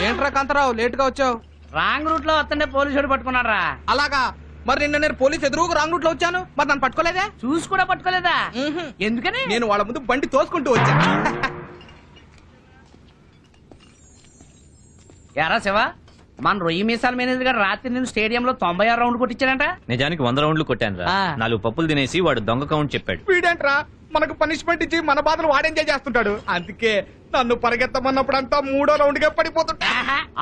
ఏంట్రా కాంతారావు లేట్ గా వచ్చావు? రాంగ్ రూట్ లో వస్తుంటే పోలీసుడు పట్టుకున్నాడు రా. అలాగా? మరి నిన్న నేను పోలీస్ ఎదురుగా రాంగ్ రూట్ లో వచ్చాను, మరి నన్ను పట్టుకోలేదే? చూసి కూడా పట్టుకోలేదా? ఎందుకని? నేను వాళ్ళ ముందు బండి తోసుకుంటూ వచ్చాను. ఎరా శివ, మన రొయ్యి మీసాల మేనేజర్ గారు రాత్రి నేను స్టేడియంలో 96 రౌండ్ కొట్టించాడంట. నిజానికి 100 రౌండ్లు కొట్టాను రా. 4 పప్పులు తినేసి వాడు దొంగ కౌంట్ చెప్పాడు. వీడేంట్రా మనకు పనిష్మెంట్ ఇచ్చి మన బాధలు వాడేంజాయ్ చేస్తుంటాడు. అందుకే నన్ను పరిగెత్తమన్నప్పుడు అంతా 3వ రౌండ్ గా పడిపోతుంటా.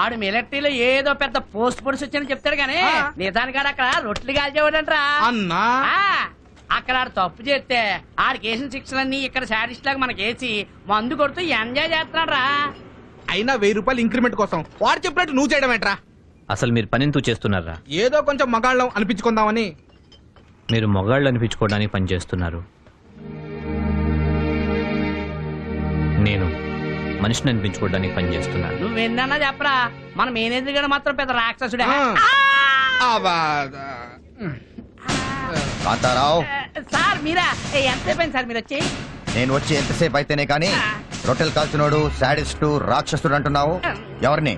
ఆడు మిలిటరీలో ఏదో పెద్ద పోస్ట్ పొడిచి వచ్చానని చెప్తాడు గానీ నిజానికి అక్కడ రొట్లు కాల్చేవాడంట్రా అన్నా. అక్కడ ఆడు తప్పు చేస్తే ఆడికి వేసిన శిక్షలన్నీ ఇక్కడ శాడిస్ట్ లాగా మనకేసి మందు కొడుతూ ఎంజాయ్ చేస్తున్నాడు రా. అయినా 1000 రూపాయలు ఇంక్రిమెంట్ కోసం వాడు చెప్పినట్టు నువ్వు చేయడం ఏంట్రా? అసలు మీరు పనింతూ చేస్తున్నారా? ఏదో కొంచెం మగాళ్ళం అనిపించుకుందామని. మీరు మొగాళ్ళు అనిపించుకోవడానికి పని చేస్తున్నారు. నేను మనిషిని అనిపించుకోవడానికి పని చేస్తున్నాను. నువ్వేందన్నా చెప్పరా, మన మేనేజర్ గారు మాత్రం పెద్ద రాక్షసుడే. కాంతారావు సార్ మీరా? ఎంతసేపు అయింది సార్ మీరు వచ్చి? నేను వచ్చి ఎంతసేపు అయితేనే కానీ రొట్టెలు కాల్చినోడు శాడిస్టు రాక్షసుడు అంటున్నావు. ఎవరిని?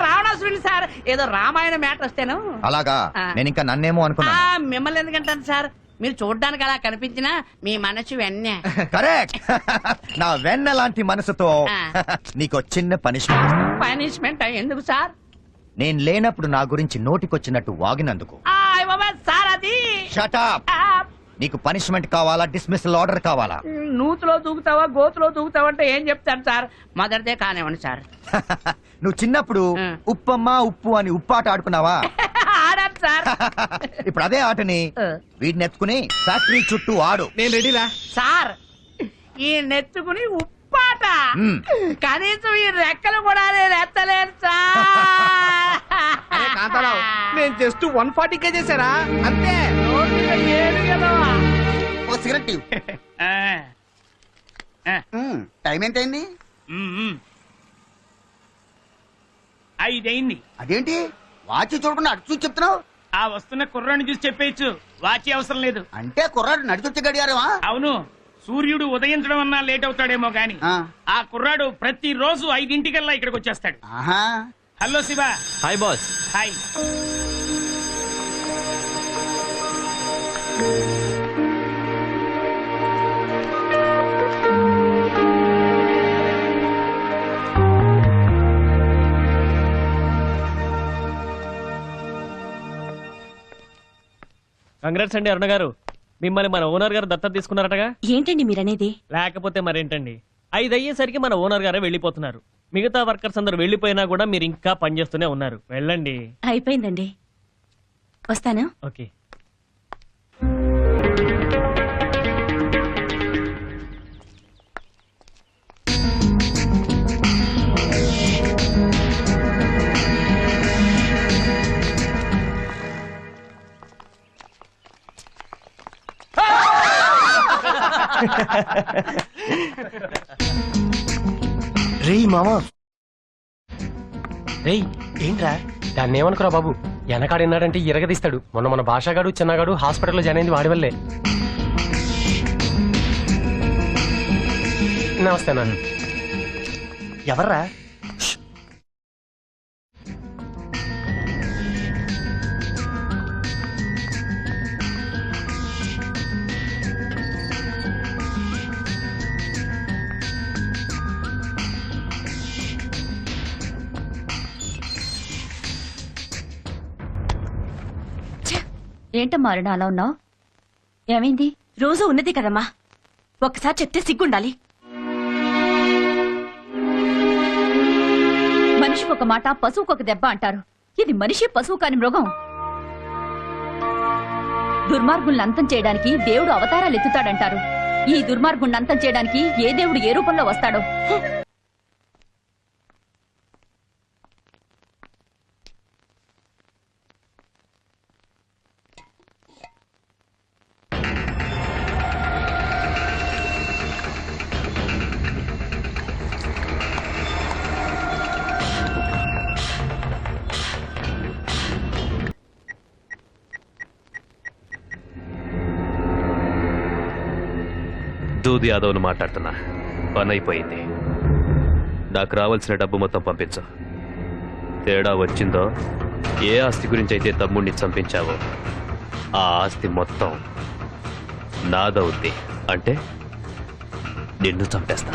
రావణాసురుని సార్. ఏదో రామాయణ మ్యాటర్ వస్తేను. అలాగా? నేను ఇంకా నన్నేమో అనుకున్నా. మిమ్మల్ని ఎందుకంటాను సార్, మీరు చూడ్డానికి అలా కనిపించినా మీ మనసు వెన్నే. కరెక్ట్. నా వెన్న లాంటి మనసుతో నీకు చిన్న పనిష్మెంట్. పనిష్మెంట్ ఎందుకు సార్? నేను లేనప్పుడు నా గురించి నోటికొచ్చినట్టు వాగినందుకు. సార్ అది షట్ అప్. నీకు పనిష్మెంట్ కావాలా, డిస్మిసల్ ఆర్డర్ కావాలా? నూతులో దూకుతావా గోతులో దూకుతావా అంటే ఏం చెప్తాను సార్, మొదటిదే కానివ్వండి సార్. నువ్వు చిన్నప్పుడు ఉప్పమ్మ ఉప్పు అని ఉప్పాట ఆడుకున్నావా? ఆడాను సార్. ఇప్పుడు అదే ఆటని వీడిని ఎత్తుకుని ఫ్యాక్టరీ చుట్టూ ఆడు. నేను రెడీరా సార్. ఈ నెత్తుకుని ఉప్పాట కనీసం ఈ రెక్కలు కూడా నేను ఎత్తలేను సార్. కాంతారావు నేను జస్ట్ 140 చేశారా అంతే. సిగరెట్ టైం ఎంత అయింది? 5 అయింది. అదేంటి వాచి చూడకుండా అటు చూసి చెప్తున్నావు? ఆ వస్తున్న కుర్రాన్ని చూసి చెప్పేయచ్చు, వాచి అవసరం లేదు. అంటే కుర్రాడు నడిచొచ్చి గడియారమా? అవును, సూర్యుడు ఉదయించడం అన్నా లేట్ అవుతాడేమో గాని ఆ కుర్రాడు ప్రతి రోజు 5 ఇక్కడికి వచ్చేస్తాడు. ఆహా. Hello Shiva. Hi boss. Hi. Congrats అండి అరుణ గారు, మిమ్మల్ని మన ఓనర్ గారు దత్తత తీసుకున్నారటగా. ఏంటండి మీరనేది? లేకపోతే మరేంటండి, 5 అయ్యేసరికి మన ఓనర్ గారే వెళ్ళిపోతున్నారు. మిగతా వర్కర్స్ అందరు వెళ్ళిపోయినా కూడా మీరు ఇంకా పనిచేస్తూనే ఉన్నారు. వెళ్ళండి. అయిపోయిందండి, వస్తాను. ఓకే. రేయ్ మామా, రేయ్ ఏంట్రా? దాన్ని ఏమనుకురా బాబు, వెనకాడిన్నాడంటే ఇరగదీస్తాడు. మొన్న మన భాషగాడు చిన్నగాడు హాస్పిటల్లో జాయిన్ అయింది వాడి వల్లే. నమస్తే నాన్న. ఎవర్రా? ఏంటమ్మా అరుణ అలా ఉన్నావు? ఏమైంది? రోజు ఉన్నది కదమ్మా, ఒక్కసారి చెప్తే సిగ్గుండాలి. మనిషికి ఒక మాట, పశువుకు ఒక దెబ్బ అంటారు. ఇది మనిషి పశువు కాని మృగం. దుర్మార్గుల్ని అంతం చేయడానికి దేవుడు అవతారాలు ఎత్తుతాడంటారు. ఈ దుర్మార్గుణ్ణి అంతం చేయడానికి ఏ దేవుడు ఏ రూపంలో వస్తాడో. దూద్ యాదవ్ను మాట్లాడుతున్నా. పని అయిపోయింది. నాకు రావాల్సిన డబ్బు మొత్తం పంపించు. తేడా వచ్చిందో, ఏ ఆస్తి గురించి అయితే తమ్ముడిని చంపించావో ఆ ఆస్తి మొత్తం నాదవుద్ది. అంటే నిన్ను చంపేస్తా.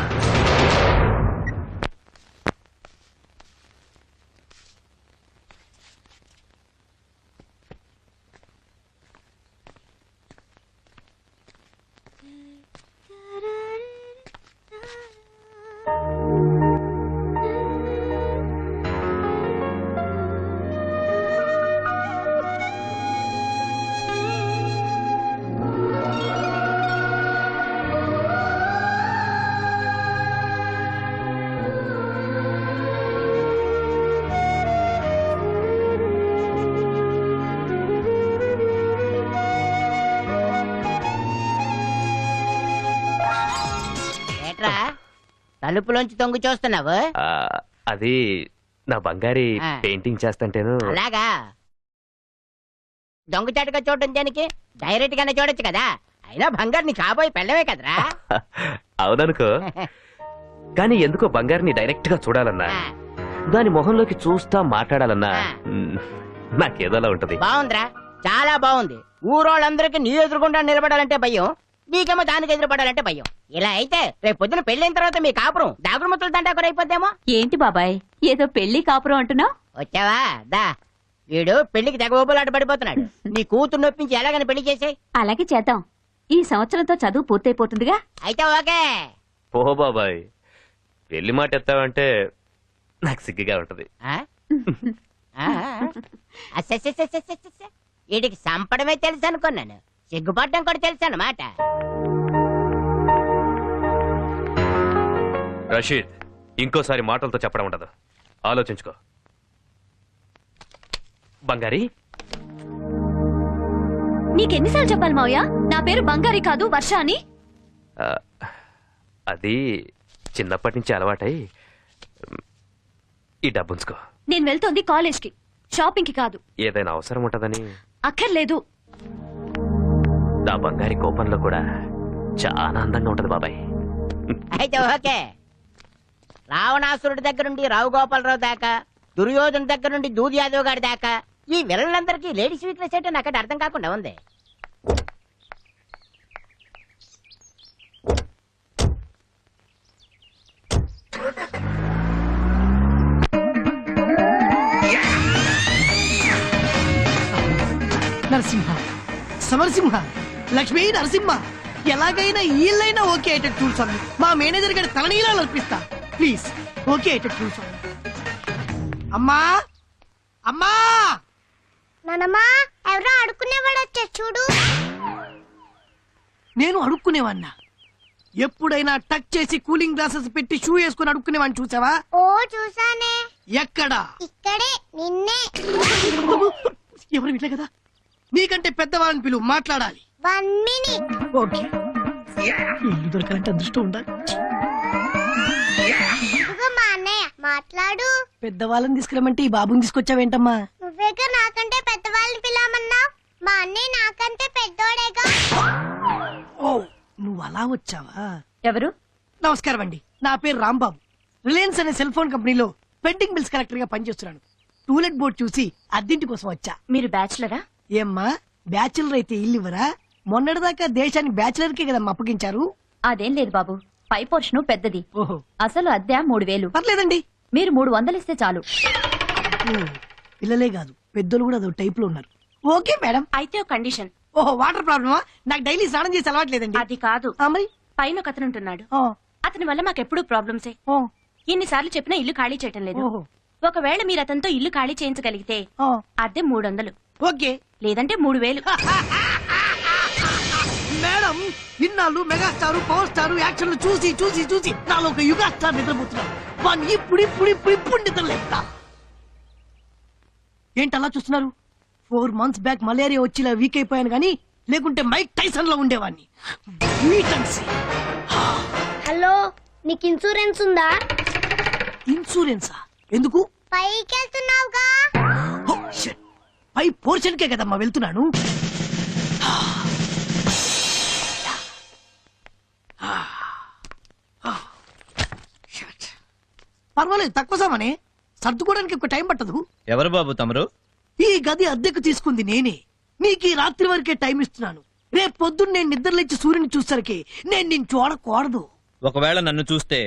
ఏట్రా తలుపులోంచి తొంగి చూస్తున్నావు? అది నా బంగారి పెయింటింగ్ చేస్తుంటేను. అలాగా దొంగచాటుగా చూడటం దేనికి? డైరెక్ట్ గానే చూడొచ్చు కదా. అయినా బంగారు నీ కాబోయే పెళ్ళవే కదరా. అవుననుకో, కానీ ఎందుకో బంగారిని డైరెక్ట్ గా చూడాలన్నా, దాని మొహంలోకి చూస్తా మాట్లాడాలన్నా నాకేదోలా ఉంటది. బాగుందిరా, చాలా బాగుంది. ఊరోళ్ళందరికీ నీ ఎదురుకుండా నిలబడాలంటే భయం, నీకేమో దానికి ఎదురుపడాలంటే భయం. ఇలా అయితే రేపు పొద్దున పెళ్ళైన తర్వాత మీ కాపురం దాగుడుముత్తలు దండాకుని అయిపోద్దేమో. ఏంటి బాబాయ్ ఏదో పెళ్లి కాపురం అంటున్నావు? వచ్చావా? దా, వీడు పెళ్లికి తెగ ఊపులాట పడిపోతున్నాడు. నీ కూతురు నొప్పించి ఎలాగని పెళ్లి చేసాయి. అలాగే చేద్దాం. ఈ సంవత్సరంతో చదువు పూర్తయిపోతుందిగా. అయితే ఓకే. పో బాబాయ్, పెళ్లి మాట ఎత్తావంటే నాకు సిగ్గుగా ఉంటది. వీడికి సంపడమే తెలుసు అనుకున్నాను, సిగ్గుపడడం కూడా తెలుసు అన్నమాట. రషీద్, ఇంకోసారి మాటలతో చెప్పడం ఉండదు, ఆలోచించుకో. బంగారి, నీకెన్నిసార్లు చెప్పాలి మావయ్య, నా పేరు బంగారి కాదు వర్ష అని? అది చిన్నప్పటి నుంచి అలవాటై. ఈ డబ్బుంచుకో. నేను వెళ్తోంది కాలేజ్ కి, షాపింగ్ కి కాదు. ఏదైనా అవసరం ఉంటదని. అక్కర్లేదు. నా బంగారి కోపంలో కూడా చాలా అందంగా ఉంటది బాబాయ్. అయితే ఓకే. రావణాసురుడి దగ్గర నుండి రావు గోపాలరావు దాకా, దుర్యోధన దగ్గర నుండి దూది యాదవ్ గారి దాకా ఈ విలన్లందరికీ లేడీస్ వీక్నెస్ ఏంటో నాకు అర్థం కాకుండా ఉంది. నరసింహ, సమరసింహ, లక్ష్మీ నరసింహ, ఎలాగైనా ఈళ్ళైనా ఓకే అయ్యేటట్టు చూసాను. మా మేనేజర్ గారి తలనీలాలు అర్పిస్తా. ప్లీజ్ ఓకే అయ్యేటట్టు చూసాను. అమ్మా, అమ్మా, నానమ్మా, ఎవరో అడుక్కునేవాడు వచ్చా చూడు. నేను అడుక్కునేవాడినా? ఎప్పుడైనా టచ్ చేసి కూలింగ్ గ్లాసెస్ పెట్టి షూ వేసుకుని అడుక్కునేవాడిని చూసావా? ఓ చూసానే. ఎక్కడా? ఇక్కడే, నిన్నే. ఎవరు ఇట్లే కదా, నీకంటే పెద్దవాళ్ళని పిలువు, మాట్లాడాలి. 1 minute. ఓకే, ఇల్లు దొరకాలంటే అదృష్టం ఉండాలి. ఇదిగో మా అన్నయ్య, మాట్లాడు. పెద్దవాళ్ళని తీసుకురమ్మంటే ఈ బాబుని తీసుకొచ్చావేంటమ్మా? నువ్వేగా నాకంటే పెద్దవాళ్ళని పిలవమన్నావు. మా అన్నయ్య నాకంటే పెద్దోడేగా. ఓ, నువ్వు అలా వచ్చావా? ఎవరు? నమస్కారం అండి, నా పేరు రాంబాబు. రిలయన్స్ అనే సెల్ ఫోన్ కంపెనీలో పెండింగ్ బిల్స్ కలెక్టర్ గా పనిచేస్తున్నాను. టూలెట్ బోర్డు చూసి అద్దెంటి కోసం వచ్చా. మీరు బ్యాచులరా? ఏమ్మా, బ్యాచులర్ అయితే ఇల్లు ఇవ్వరా? మొన్నటిదాకా దేశాన్ని బ్యాచులర్ కే కదా అప్పగించారు. అదేం లేదు బాబు, పై పోర్షను పెద్దది. ఓహో, అసలు అద్దె 3000. పర్లేదండి. మీరు 300 ఇస్తే చాలు. పిల్లలే కాదు పెద్దలు కూడా అదో టైప్ లో ఉన్నారు. Okay madam. అయితే ఒక కండిషన్. ఓహో, వాటర్ ప్రాబ్లమా? నాకు డైలీ స్నానం చేసి అలవాట్లేదండి. అది కాదు, మరి పైన ఒక అతను ఉంటున్నాడు. ఓ, అతని వల్ల మాకెప్పుడు ప్రాబ్లమ్సే. ఓ, ఇన్నిసార్లు చెప్పినా ఇల్లు ఖాళీ చేయటం లేదు. ఓహో, ఒకవేళ మీరు అతనితో ఇల్లు ఖాళీ చేయించగలిగితే ఓ, అద్దె 300, ఓకే లేదంటే 3000. మేడం, ఇన్నాళ్ళు మెగాస్టార్ పవర్ స్టార్ యాక్షన్లు చూసి చూసి చూసి నాలో ఒక యుగా స్టార్ నిద్రపోతున్నాను. వాడిని ఇప్పుడు నిద్రలేపుతా. ఏంటి అలా చూస్తున్నారు? 4 months బ్యాక్ మలేరియా వచ్చి ఇలా వీక్ అయిపోయాను గానీ లేకుంటే మైక్ టైసన్ లో ఉండేవాడిని. హలో, నీకు ఇన్సూరెన్స్ ఉందా? ఇన్సూరెన్సా? ఎందుకు? పైకి వెళ్తున్నావుగా. ఓ, షిట్. పై పోర్షన్ కే కదమ్మా వెళ్తున్నాను. పర్వాలేదు, తక్కువ సామానే. సర్దుకోవడానికి ఒక టైం పట్టదు. ఎవరు బాబు తమరు? ఈ గది అద్దెకు తీసుకుంది నేనే. నీకు ఈ రాత్రి వరకే టైం ఇస్తున్నాను. రేపు పొద్దున్న నేను నిద్రలేచి సూర్యుని చూసరికి నేను నిన్ను చూడకూడదు. ఒకవేళ నన్ను చూస్తే